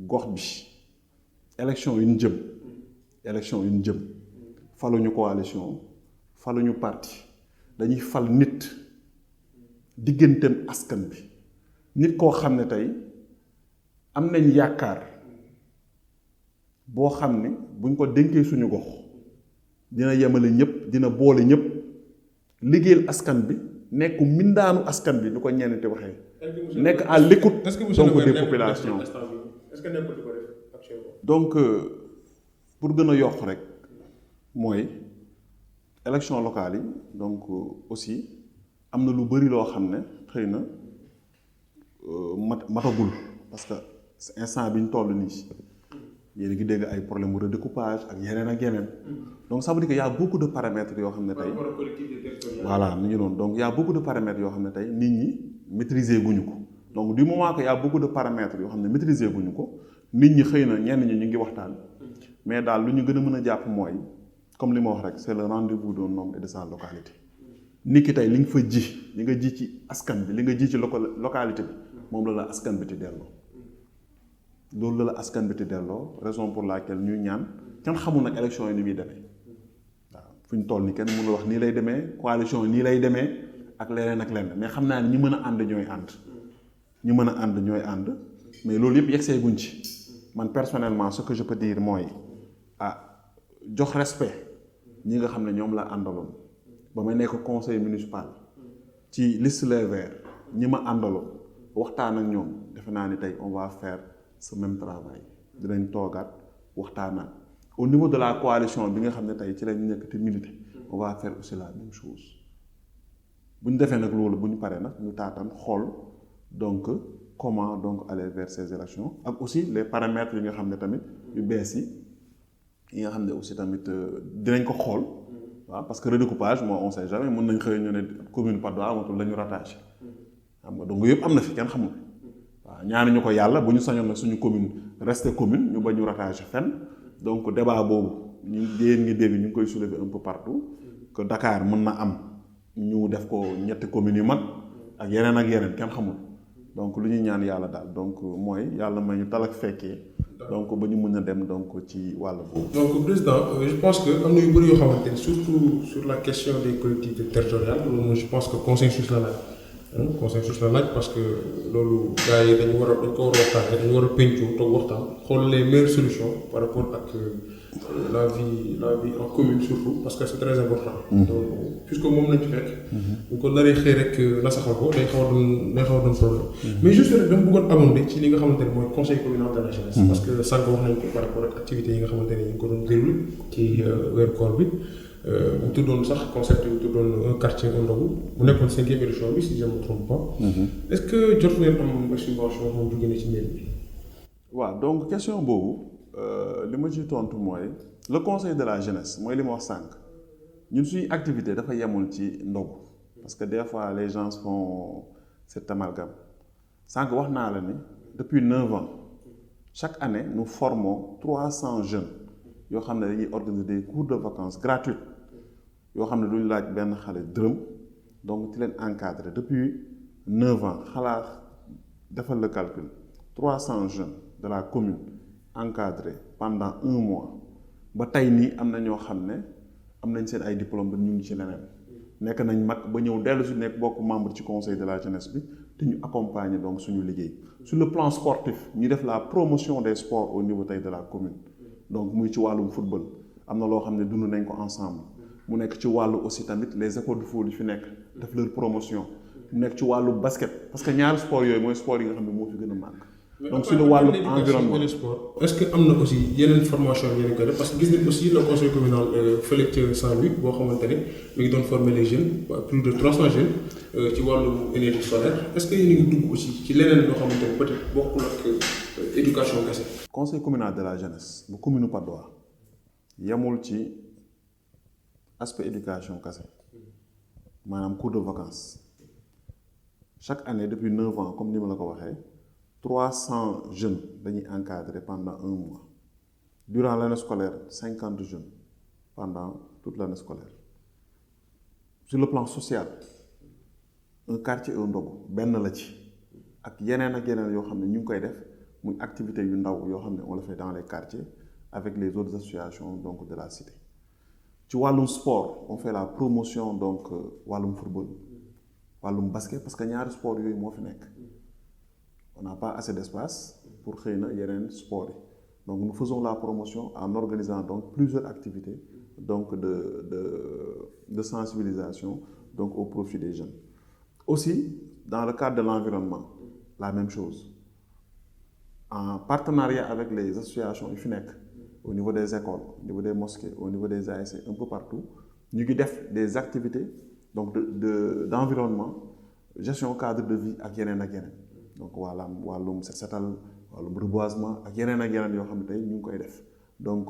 Speaker 2: gox bi élection yu ñu jëm faluñu coalition faluñu parti dañuy fal nit digganteem askan bi nit koo xam ne tey am nañ yaakaar boo xam ne buñ ko dénkee suñu gox dina yemale ñëpp dina boole ñëpp liggéeyal askan bi nekk mindaanu askan bi du ko ñenn te waxee. nekk à l'écoute donc des populations.
Speaker 1: est-ce que nekkul di ko def actuellement.
Speaker 2: donc pour gën a yokk rek mooy élection locale yi donc aussi am na lu bari loo xam ne xëy na matagul parce que instant bi ñu toll nii yéen a ngi dégg ay problème mu redécoupage ak yeneen. donc ça veut dire que y a beaucoup de paramètres yoo xam ne tey. voilà mi ngi noonu donc y a beaucoup de paramètres yoo xam ne tey nit ñi maîtriser guñu ko donc du moment que y a beaucoup de paramètres yoo xam ne maîtriser guñu ko nit ñi xëy na ñenn ñi ñu ngi waxtaan mais daal lu ñu gën a mën a jàpp mooy comme li ma wax rek c'est le rendez-vous d'un homme et de sa localité. nit ki tey li nga fa ji li nga ji ci askan bi li nga ji ci localité bi moom la askan bi di delloo. loolu la askan bi di delloo raison pour laquelle ñuy ñaan kenn xamul nag élection yi ni muy demee waaw fu ñu toll ni kenn mënul wax nii lay demee coalition yi nii lay demee ak leneen mais xam naa ni ñi mën a ànd ñooy ànd mais loolu yëpp yegsee guñ ci man personnellement ce que je peux dire mooy jox respect ñi nga xam ne ñoom la àndaloon ba may nekk conseil municipal ci liste les verts ñi ma àndaloon waxtaan ak ñoom defe naa ni tey on va faire ce même travail dinañ toogaat waxtaanaat au niveau de la coalition bi nga xam ne tey ci lañ nekk te militer on va faire aussi la même chose bu ñu defee nag loolu bu ñu paree nag ñu taataan xool donc comment donc aller vers ces élections ak aussi les paramètres yi nga xam ne tamit yu bees yi nga xam ne aussi tamit dinañ ko xool waaw parce que redécoupage moo on sait jamais mën nañ xëy ñu ne commune Patte d'Oie amatul la ñu rattaché xam nga donc yëpp am na fi kenn xamul. waaw ñaanuñu ko yàlla bu ñu sañoon nag suñu commune reste commune ñu ba ñu rattaché fenn donc débat boobu ñu ngi dégg ñu ngi koy soulever un peu partout que Dakar mën na am ñu def ko ñetti communes yu mag ak yeneen kenn xamul donc lu ñuy ñaan yàlla daal donc mooy yàlla may ñu talak fekkee donc ba ñu mën a dem donc ci wàll boobu.
Speaker 1: donc président je pense que am na yu bëri yoo xamante ni surtout sur la question des collectivités territoriales loolu je pense que consensus la laaj parce que loolu gars yi dañ ko war a waxtaan dañu war a pencoo toog waxtaan xool les meilleures solutions par rapport ak la vie en commune surtout parce que c'est très important. donc puisque moom lañ ci fekk. bu ko naree xëy rek nasaxal ko day xaw a doon problème. mais juste rek dama bëggoon abonder ci li nga xamante ne mooy conseil communal de la jeunesse. parce que sànq wax nañ ko par rapport ak activités yi nga xamante ne ñu ngi ko doon déroulé ci weeru koor bi. mu tuddoon sax concept bi tuddoon un quartier un ndogu mu nekkoon 5e édition bi si je ne me trompe pas. est-ce que jot ngeen am subvention moom jóge na ci mairie bi.
Speaker 2: waaw donc question boobu li ma ciy tontu mooy le conseil de la jeunesse mooy li ma wax sànq ñun suñu activité dafa yemul ci ndogu parce que des fois les gens font cet amalgame sànq wax naa la ni depuis 9 ans chaque année nous formons 300 jeunes yoo xam ne dañuy organiser des cours de vacances gratuits yoo xam ne duñ laaj benn xale dërëm donc ci leen encadré depuis 9 ans xalaat defal le calcul 300 jeunes de la commune encadrés pendant 1 mois ba tey nii am na ñoo xam ne am nañ seen ay diplôme ba ñu ngi ci leneen nekk nañ mag ba ñëw dellu si nekk bokk membre ci conseil de la jeunesse bi te ñu accompagner donc suñu liggéey sur le plan sportif ñu def la promotion des sports au niveau tey de la commune donc muy ci wàllum football am na loo xam ne dund nañ ko ensemble mu nekk ci wàllu aussi tamit les écoles de foot yi fi nekk def leur promotion mu nekk ci wàllu basket parce que ñaari sport yooyu mooy sport yi nga xam ne moo fi gën a màgg donc sur le wàllu environnement
Speaker 1: sport est-ce que am na aussi yeneen formation yeneen koy def parce que gis nañ aussi le conseil communal fële ca Saint-Louis boo xamante ne mi ngi doon former les jeunes plus de 300 jeunes ci wàllu énergie solaire est-ce que yéen a ngi dugg aussi ci leneen loo xamante ne peut-être bokkul ak éducation kese.
Speaker 2: conseil communal de la jeunesse bu commune Patte d'Oie yemul ci aspect éducation kese maanaam cours de vacances chaque année depuis 9 ans comme ni ma la ko waxee 300 jeunes dañuy encadrer pendant 1 mois durant l'année scolaire 50 jeunes pendant toute l'année scolaire sur le plan social un quartier un ndogu benn la ci ak yeneen yoo xam ne ñu ngi koy def muy activité yu ndaw yoo xam ne on le fait dans les quartiers avec les autres associations donc de la cité ci wàllum sport on fait la promotion donc wàllum football wàllum basket parce que ñaari sport yooyu moo fi nekk on n'a pas assez d'espace pour xëy na yeneen sport yi donc nous faisons la promotion en organisant donc plusieurs activités donc de sensibilisation donc au profit des jeunes aussi dans le cadre de l'environnement la même chose en partenariat avec les associations yi fi nekk au niveau des écoles au niveau des mosquées au niveau des ASC un peu partout ñu ngi def des activités donc d'environnement gestion cadre de vie ak yeneen donc wàllum set setal wàllum reboisement ak yeneen yoo xam ne tey ñu ngi koy def donc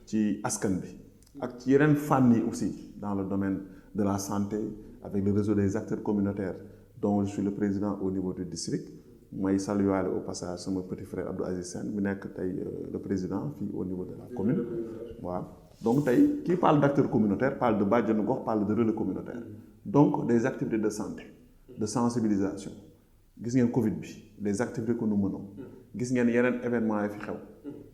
Speaker 2: ci askan bi ak ci yeneen fànn yi aussi dans le domaine de la santé avec le réseau des acteurs communautaires dont je suis le président au niveau du district may saluer au passage sama petit frère Abdou Aziz Sène bi nekk tey le président fii au niveau de la commune waaw donc tey qui parle d'acteurs communautaires parle de bàjjenu gox parle de relais communautaire donc des activités de santé de sensibilisation gis ngeen Covid bi les activités que nous menons gis ngeen yeneen événements yi fi xew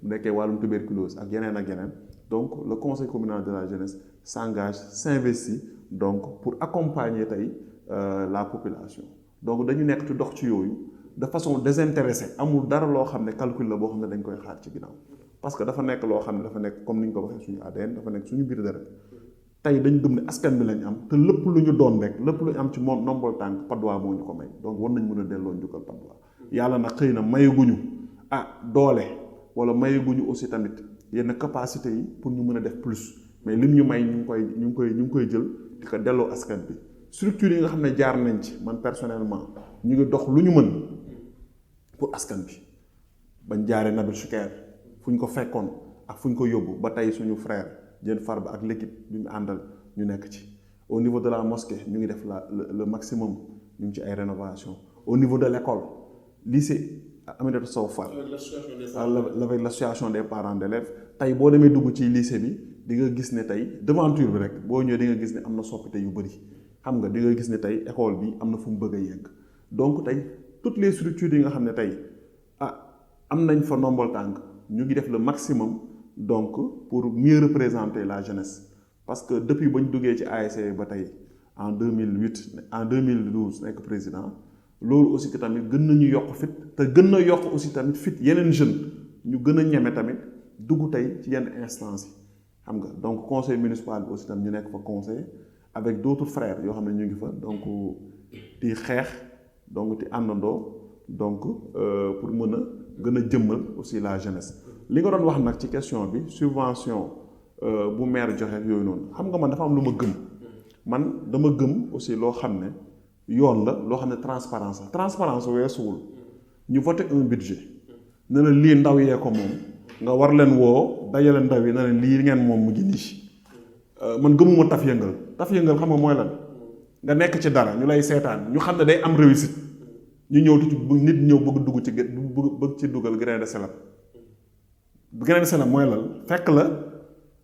Speaker 2: bu nekkee wàllum tuberculose ak yeneen donc le conseil communal de la jeunesse s'engage s'investit donc pour accompagner tey la population donc dañu nekk ci dox ci yooyu de façon désintéressée amul dara loo xam ne calcul la boo xam ne dañ koy xaar ci ginnaaw parce que dafa nekk loo xam ne dafa nekk comme ni ñu ko waxee suñu ADN dafa nekk suñu biir deret tey dañ gëm ne askan bi lañ am te lépp lu ñu doon rek lépp lu ñu am ci moom nombol tànk Patte d'Oie moo ñu ko may donc war nañ mën a delloo njukkal Patte d'Oie yàlla nag xëy na mayaguñu doole wala mayaguñu aussi tamit yenn capacité yi pour ñu mën a def plus mais lim ñu may ñu ngi koy jël di ko delloo askan bi structure yi nga xam ne jaar nañ ci man personnellement ñu ngi dox lu ñu mën pour askan bi bañ jaaree Nabil Choucair fu ñu ko fekkoon ak fu ñu ko yóbbu ba tey suñu frère Diène Farba ak l'équipe bi ñu àndal ñu nekk ci au niveau de la mosquée ñu ngi def le maximum ñu ngi ci ay rénovation au niveau de l'école lycée Aminata Sow Fall avec l'association des parents d'élèves tey boo demee dugg ci lycée bi di nga gis ne tey devanture bi rek boo ñëwee di nga gis ne am na soppite yu bëri xam nga di nga gis ne tey école bi am na fu mu bëgg a yegg donc tey toutes les structures yi nga xam ne tey am nañ fa ndombol tànk ñu ngi def le maximum donc pour mieux représenter la jeunesse parce que depuis ba ñu duggee ci ASC ba tey en 2012 nekk président loolu aussi que tamit gën nañu yokk fit te gën na yokk aussi tamit fit yeneen jeunes ñu gën a ñeme tamit dugg tey ci yenn instances yi xam nga donc conseil municipal bi aussi tamit ñu nekk fa conseil avec d'autres frères yoo xam ne ñu ngi fa donc di xeex donc di àndandoo donc pour mën a gën a jëmmal aussi la jeunesse li nga doon wax nag ci question bi subvention bu maire joxe yooyu noonu xam nga man dafa am lu ma gëm man dama gëm aussi loo xam ne yoon la loo xam ne transparence weesuwul ñu voté un budget ne la lii ndaw yee ko moom nga war leen woo dajale ndaw yi ne leen lii ngeen moom mu ngi nii man gëmuma taf yëngal xam nga mooy lan nga nekk ci dara ñu lay seetaan ñu xam ne day am réussite ñu ñëw ci nit ñëw bëgg dugg ci bëgg ci dugal grain de sel mooy lan fekk la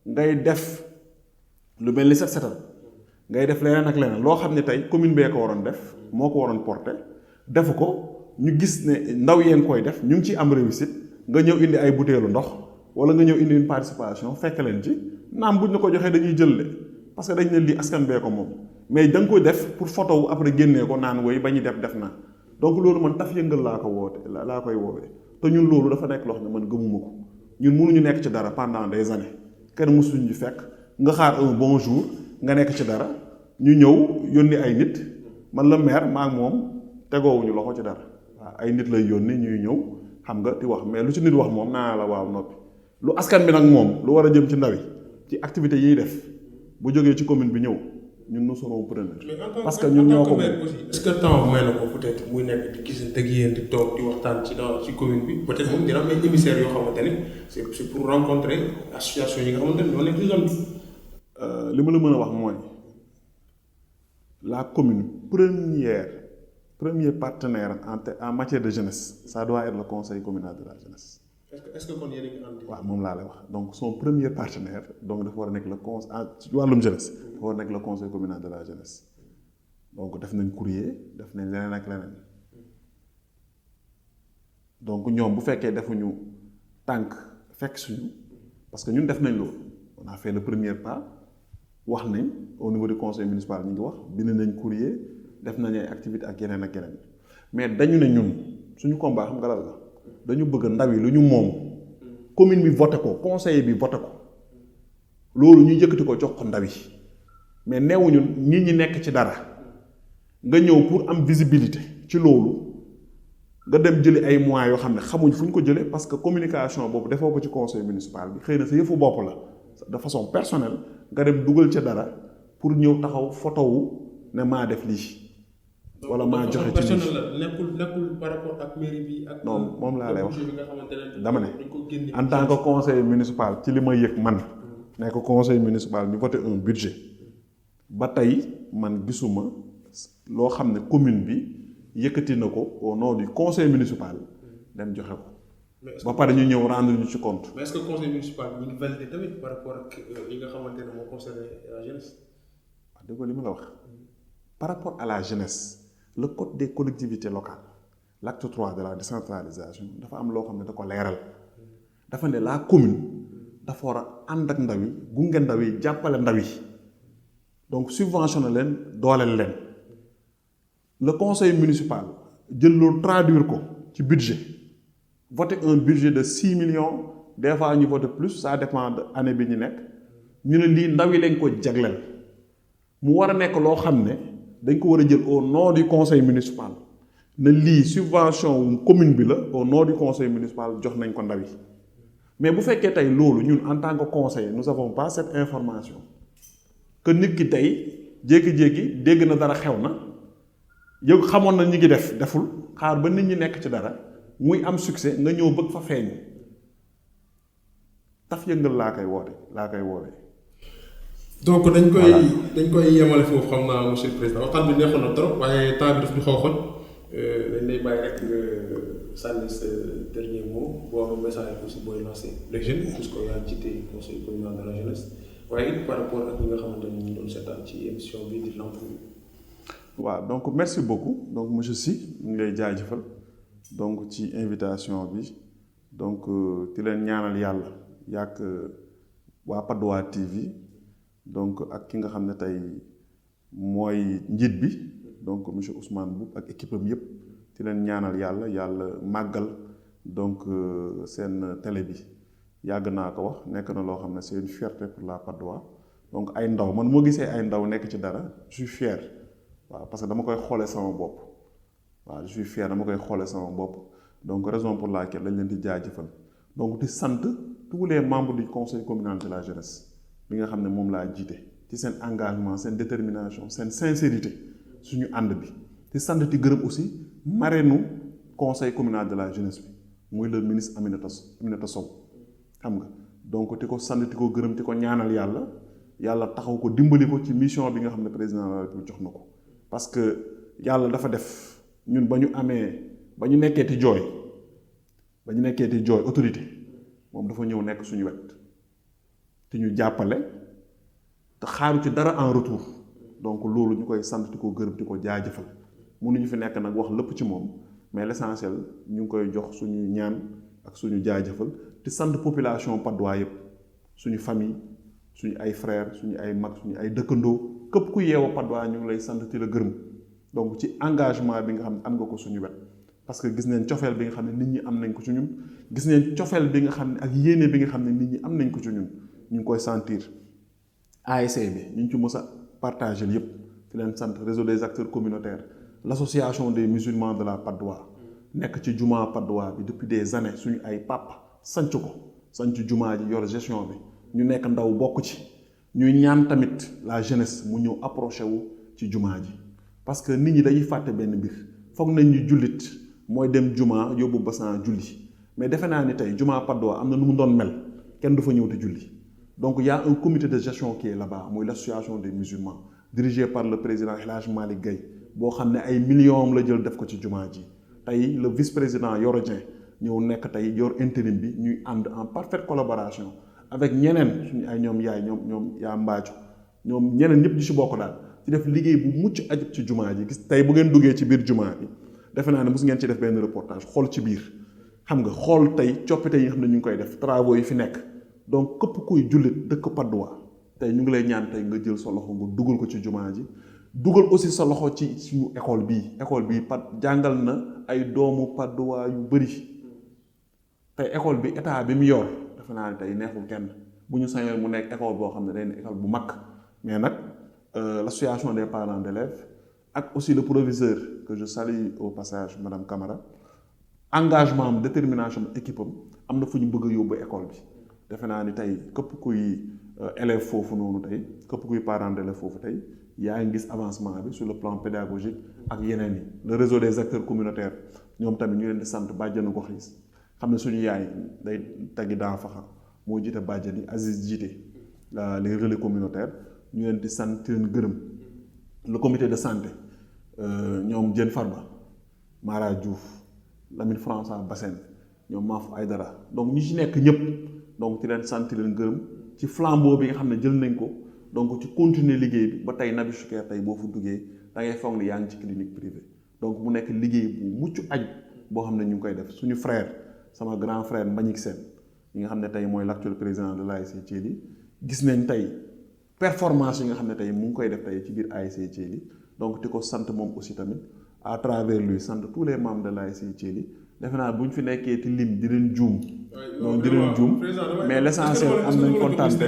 Speaker 2: ngay def lu mel ni set setal ngay def leneen ak leneen loo xam ne tey commune bee ko waroon def moo ko waroon porter defu ko ñu gis ne ndaw yeen koy def ñu ngi ciy am réussite nga ñëw indi ay butéelu ndox wala nga ñëw indi une participation fekk leen ci naam buñ la ko joxee dañuy jël de parce que dañ ne lii askan bee ko moom mais da nga koy def pour photo wu après génnee ko naan woy ba ñu def naa donc loolu man taf yëngal laa ko woote laa koy woowee te ñun loolu dafa nekk loo xam ne man gëmuma ko ñun mënuñu nekk ci dara pendant des années kenn mësuñu ñu fekk nga xaar un bon jour nga nekk ci dara ñu ñëw yónni ay nit man la maire maa ngi moom tegoowuñu loxo ci dara waaw ay nit lay yónni ñuy ñëw xam nga di wax mais lu ci nit wax moom naa la waaw noppi lu askan bi nag moom lu war a jëm ci ndaw yi ci activité yiy def bu jógee ci commune bi ñëw ñun nous serons preneurs. parce que ñun ñoo ko
Speaker 1: est-ce que temps may na ko peut-être muy nekk di gisante ak yéen di toog di waxtaan ci commune bi peut-être moom dina am ay émissaires yoo xamante ne c'est pour rencontrer association yi nga xamante ne ñoo nekk ci zone bi.
Speaker 2: li ma la mën a wax mooy la commune premier partenaire en matière de jeunesse ça doit être le conseil communal de la jeunesse.
Speaker 1: est-ce que kon yéen a ngi ànd.
Speaker 2: waaw moom laa lay wax donc son premier partenaire donc dafa war a nekk le conseil ci wàllum jeunesse dafa war a nekk le conseil communal de la jeunesse donc def nañ courrier def nañ leneen ak leneen donc ñoom bu fekkee defuñu tànk fekk suñu parce que ñun def nañ loolu on a fait le premier pas wax nañ au niveau du conseil municipal ñu ngi wax bind nañ courrier def nañ ay activité ak yeneen mais dañu ne ñun suñu combat xam nga lan la dañu bëgg ndaw yi lu ñu moom commune bi voté ko conseiller bi voté ko loolu ñu yëkkati ko jox ko ndaw yi mais neewuñu nit ñi nekk ci dara nga ñëw pour am visibilité ci loolu nga dem jëli ay moyens yoo xam ne xamuñ fu ñu ko jëlee parce que communication boobu defoo ko ci conseil municipal bi xëy na sa yëfu bopp la de façon personnelle nga dem dugal ca dara pour ñëw taxaw photo wu ne maa def lii wala maa joxe ci lii
Speaker 1: nekkul par rapport ak mairie bi ak.
Speaker 2: non moom laa lay wax
Speaker 1: ne
Speaker 2: dama ne en tant que conseiller municipal ci li ma yëg man nekk conseil municipal ñu voté un budget ba tey man gisuma loo xam ne commune bi yëkkati na ko au nom du conseil municipal dem joxe ko. ba pare ñu ñëw rendre ñu ci compte.
Speaker 1: mais est-ce que conseil municipal ñu ngi validé tamit par rapport ak yi nga xamante ne moo concerné la jeunesse.
Speaker 2: waaw dégg nga li ma la wax par rapport à la jeunesse le code des collectivités locales l'acte 3 de la décentralisation dafa am loo xam ne da ko leeral dafa ne la commune dafa war a ànd ak ndaw yi gunge ndaw yi jàppale ndaw yi donc subventionné leen dooleel leen le conseil municipal jël loolu traduire ko ci budget voter un budget de 6 millions des fois ñu voter plus ça dépend de année bi ñu nekk ñu ne lii ndaw yi lañ ko jagleel mu war a nekk loo xam ne dañ ko war a jël au nom du conseil municipal ne lii subvention wu commune bi la au nom du conseil municipal jox nañ ko ndaw yi mais bu fekkee tey loolu ñun en tant que conseiller nous avons pas cette information que nit ki tey jékki-jékki dégg na dara xew na yow xamoon na ñi ngi deful xaar ba nit ñi nekk ci dara muy am succès nga ñëw bëgg fa feeñ taf yëngal laa koy woowee.
Speaker 1: donc dañ koy yemale foofu xam naa monsieur le président waxtaan bi neexoon na trop waaye temps bi daf ñu xaw xoj dañ lay bàyyi rek nga sànni sa dernier mot boo xam message aussi booy lancer les jeunes puisque yaa jiite conseil communal de la jeunesse waaye it par rapport ak ñi nga xamante ne ñu doon seetaan ci émission bi di l'entrevue.
Speaker 2: waaw donc merci beaucoup donc monsieur Sy ñu ngi lay jaajëfal donc ci invitation bi donc di leen ñaanal yàlla yàgg waa Patte d'Oie TV. donc ak ki nga xam ne tey mooy njiit bi donc monsieur Ousmane Mboup ak équipe am yëpp di leen ñaanal yàlla màggal donc seen télé bi yàgg naa ko wax nekk na loo xam ne c'est une fierté pour la Patte d'Oie donc ay ndaw man moo gisee ay ndaw nekk ci dara je suis fier waaw parce que dama koy xoolee sama bopp waaw je suis fier dama koy xoolee sama bopp donc raison pour laquelle lañ leen di jaajëfal donc di sant tous les membres du conseil communal de la jeunesse. bi nga xam ne moom laa jiite ci seen engagement seen détermination seen sincérité suñu ànd bi di sant di gërëm aussi marraine conseil communal de la jeunesse bi muy le ministre Aminata Sow xam nga donc di ko sant di ko gërëm di ko ñaanal yàlla taxaw ko dimbali ko ci mission bi nga xam ne président de la République jox na ko parce que yàlla dafa def ñun ba ñu nekkee ti jooy autorité moom dafa ñëw nekk suñu wet te ñu jàppale te xaaru ci dara en retour donc loolu ñu koy sant di ko gërëm di ko jaajëfal mënuñu fi nekk nag wax lépp ci moom mais l'essentiel ñu ngi koy jox suñu ñaan ak suñu jaajëfal di sant population Patte d'Oie yëpp suñu famille suñu ay frères suñu ay mag suñu ay dëkkandoo képp ku yeewoo Patte d'Oie ñu ngi lay sant di la gërëm donc ci engagement bi nga xam ne am nga ko suñu wet parce que gis neen cofeel bi nga xam ne nit ñi am nañ ko ci ñun gis neen cofeel bi nga xam ne ak yéene bi nga xam ne nit ñi am nañ ko ci ñun ñu ngi koy sentir ASC bi ñu ngi ci mës a partagé yëpp di leen sant réseau des acteurs communautaires l'association des musulmans de la Patte d'Oie nekk ci jumaa Patte d'Oie bi depuis des années suñu ay papa sanc ko sanc jumaa ji yor gestion bi ñu nekk ndaw bokk ci ñuy ñaan tamit la jeunesse mu ñëw approché wu ci jumaa ji parce que nit ñi dañuy fàtte benn mbir foog nañ ñu jullit mooy dem jumaa yóbbu basan julli mais defe naa ni tey jumaa Patte d'Oie am na nu mu doon mel kenn du fa ñëw te julli donc il y a un comité de gestion qui est là-bas mooy l'association des musulmans dirigé par le président El Hadj Malick Gueye boo xam ne ay millions la jël def ko ci jumaa ji tey le vice-président Yoro Dieng ñëw nekk tey yor intérim bi ñuy ànd en parfaite collaboration avec ñeneen suñu ay ñoom ñoom yaa mbaajo ñoom ñeneen ñëpp di ci bokk daal ci def liggéey bu mucc ajib ci jumaa ji gis tey bu ngeen duggee ci biir jumaa bi defe naa ne mos ngeen ci def benn reportage xool ci biir xam nga xool tey coppite yi nga xam ne ñu ngi koy def travaux yi fi nekk donc képp kuy jullit dëkk Patte d'Oie tey ñu ngi lay ñaan tey nga jël sa loxo nga dugal ko ci jumaa ji dugal aussi sa loxo ci suñu école bii jàngal na ay doomu Patte d'Oie yu bëri tey école bi état bi mu yor defe naa ne tey neexul kenn bu ñu sañoon mu nekk école boo xam ne day nekk école bu mag mais nag l'association des parents d'élèves ak aussi le proviseur que je salue au passage madame Camara engagement am détermination équipe am na fu ñu bëgg a yóbbu école bi defe naa ni tey képp kuy élève foofu noonu tey képp kuy parent d'élève foofu tey yaa ngi gis avancement bi sur le plan pédagogique ak yeneen yi le réseau des acteurs communautaires ñoom tamit ñu leen di sant bàjjanu gox yi xam ne suñu yaay day taggi daa faxa moo jiite bàjjan yi Aziz jiite les relais communautaires ñu leen di sant leen gërëm le comité de santé ñoom Diène Farba Mara Diouf Lamine François Bassène ñoom Mafou Aydara donc ñi ci nekk ñëpp donc ci leen sant leen gërëm ci flambeau bi nga xam ne jël nañ ko donc ci continuer liggéey bi ba tey Nabi Choucair tey boo fa duggee da ngay foog ne yaa ngi ci clinique privée donc mu nekk liggéey bu mucc aj boo xam ne ñu ngi koy def suñu frère sama grand frère Mbagnick Sène ñi nga xam ne tey mooy l'actuel président de l'ASC Thiely gis nañ tey performance yi nga xam ne tey mu ngi koy def tey ci biir ASC Thiely donc di ko sant moom aussi tamit à travers lui sant tous les membres de l'ASC Thiely defe naa bu ñu fi nekkee ti lim di leen juum non di leen juum mais l'essentiel am nañ kontaante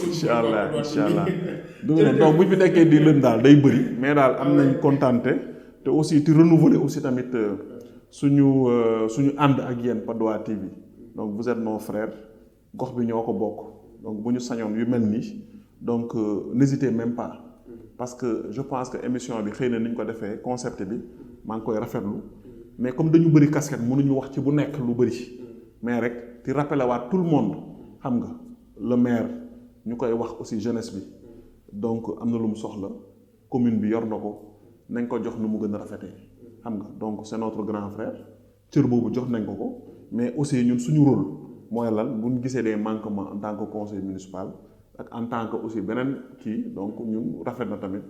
Speaker 2: incha allah du nga donc bu ñu fi nekkee di leen daal day bëri mais daal am nañ kontaante te aussi ti renouveler aussi tamit suñu ànd ak yéen Patte d'Oie TV donc vous êtes nos frères gox bi ñoo ko bokk donc bu ñu sañoon yu mel nii donc n'hésitez même pas parce que je pense que émission bi xëy na ni ñu ko defee concept bi maa ngi koy rafetlu mais comme dañu bëri casquette mënuñu wax ci bu nekk lu bëri mais rek di rappeler waat tout le monde xam nga le maire ñu koy wax aussi jeunesse bi donc am na lu mu soxla commune bi yor na ko nañ ko jox nu mu gën a rafetee xam nga donc c'est notre grand frère cër boobu jox nañ ko mais aussi ñun suñu rôle mooy lan bu ñu gisee des manquements en tant que conseil municipal ak en tant que aussi beneen kii donc ñun rafet na tamit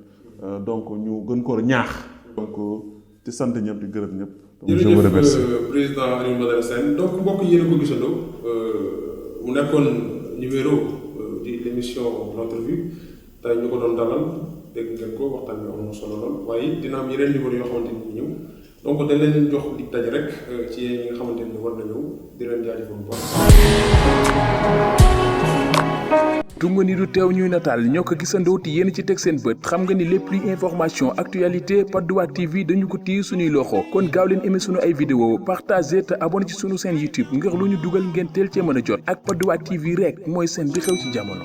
Speaker 2: donc ñu gën ko ñaax donc ci sant ñëpp di gërëm ñëpp. donc je vous remercie
Speaker 1: président Alioune Badara Sène donc mbokk yéen a ko gisandoo mu nekkoon numéro di l'émission l'entrevue tey ñu ko doon dalal dégg ngeen ko waxtaan bi am na solo lool waaye dina am yeneen numéro yoo xamante ni ñëw donc dañ leen jox dig daj rek ci yéen ñi nga xamante ni war na ñëw di leen jaajëfal bu baax.
Speaker 3: tunga ni du teew ñuy nataal ñoo ko gisandoo te yéen ci teg seen bët xam nga ni lépp luy information actualité Patte d'Oie TV dañu ko téye suñuy loxo kon gaaw leen aimé sunu ay vidéo partagé te abonné ci sunu chaîne YouTube ngir lu ñu dugal ngeen teel cee mën a jot ak Patte d'Oie TV rek mooy seen bi xew ci jamono.